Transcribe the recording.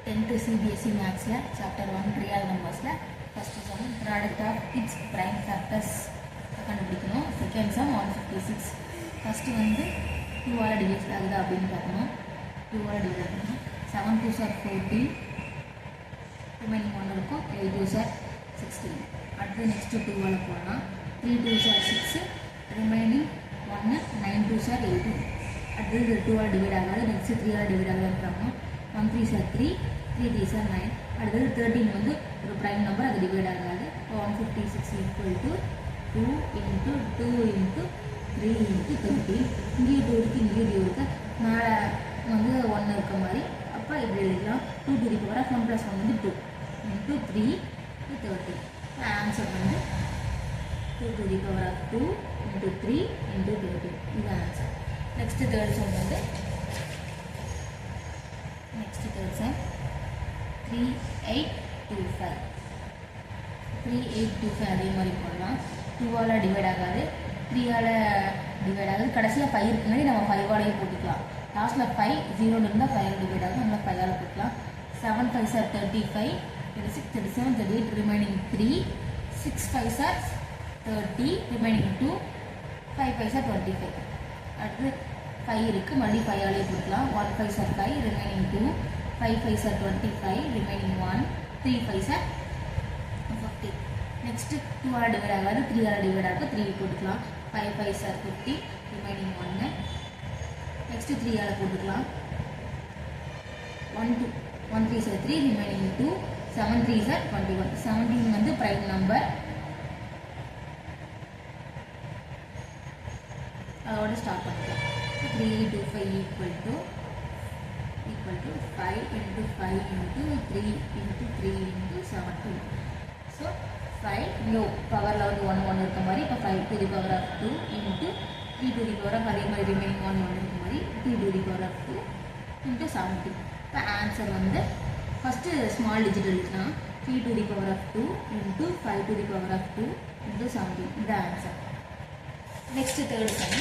10th CBSE Maths Chapter 1 Real Numbers first sum product of its prime factors கண்டுபிடிக்கணும். Second sum 156. First வந்து 2 all divide ஆகுது அப்படின்னு பார்க்கணும். 2 all divide ஆகணும். 7 2s are 14, remaining 1 இருக்கும். 8 2s are 16. அடுத்து next 2 all போனால் 3 2s are 6, remaining 1, 9 2s are 18. அடுத்து 2 ஆல் டிவைட் ஆகாது. நெக்ஸ்ட் 3 ஆல் டிவைட் ஆகுதுன்றாங்க. 1 3s are 3, 3 3s are 9. அடுத்தது 13 வந்து ஒரு ப்ரைம் நம்பர், அது டிவைட் ஆகாது. 156 equal to 2 into 2 into 3 into 13. இங்கே 2 இருக்குது, இங்கே 2 இருக்குது. மேலே வந்து 1 இருக்க மாதிரி. அப்போ இப்படி எழுதலாம். 2 to the power of 1 plus 1 வந்து 2 into 3 to 13. ஆன்சர் வந்து 2 to the power of 2 into 3 into 13. இது ஆன்சர். நெக்ஸ்ட் தேர்ட் சம் வந்து நெக்ஸ்ட் தேர்ட் சம் 3825. 3825 அதே மாதிரி போடலாம். 2 ஆல் டிவைட் ஆகாது, 3 ஆல் டிவைட் ஆகுது. கடைசியில் 5 இருக்குங்காடி நம்ம 5 ஆலையே போட்டுக்கலாம். லாஸ்ட்டில் 5 0 இருந்தால் 5 ஆல் டிவைட் ஆகும். நம்ம 5 ஆல் போட்டுக்கலாம். 7 5s are 35, 36 37 38, remaining 3. 6 5s are 30, remaining 2. 5 5s are 25. அடுத்து 5 இருக்குது, மறுபடியும் 5 ஆலையே போட்டுக்கலாம். 1 5s are 5, remaining 2. 5 5s are 25, remaining 1. 3 5s are 50. Next 2 all divide ஆகாது, 3 ஆல் டிவைட் ஆகுது. 3 போட்டுக்கலாம். 5 5s are 50, remaining 1. Next 3 all போட்டுக்கலாம். 1 3s are 3, remaining 2. 7 3s are 21. 17 வந்து prime number. அதோட ஸ்டார்ட் பண்ணிக்கலாம். 3825 equal to 5 into 5 into 3 into 3 into 17. So 5 no பவரில் வந்து 1 1 இருக்க மாதிரி. இப்போ 5 to the power of 2 into 3 to the power of அதே மாதிரி ரிமைனிங் 1 1 இருக்க மாதிரி 3 to the power of 2 into 17. இப்போ ஆன்சர் வந்து ஃபஸ்ட்டு ஸ்மால் டிஜிட் எழுதிக்கலாம். 3 to the power of 2 into 5 to the power of 2 into 17. இந்த ஆன்சர். Next third sum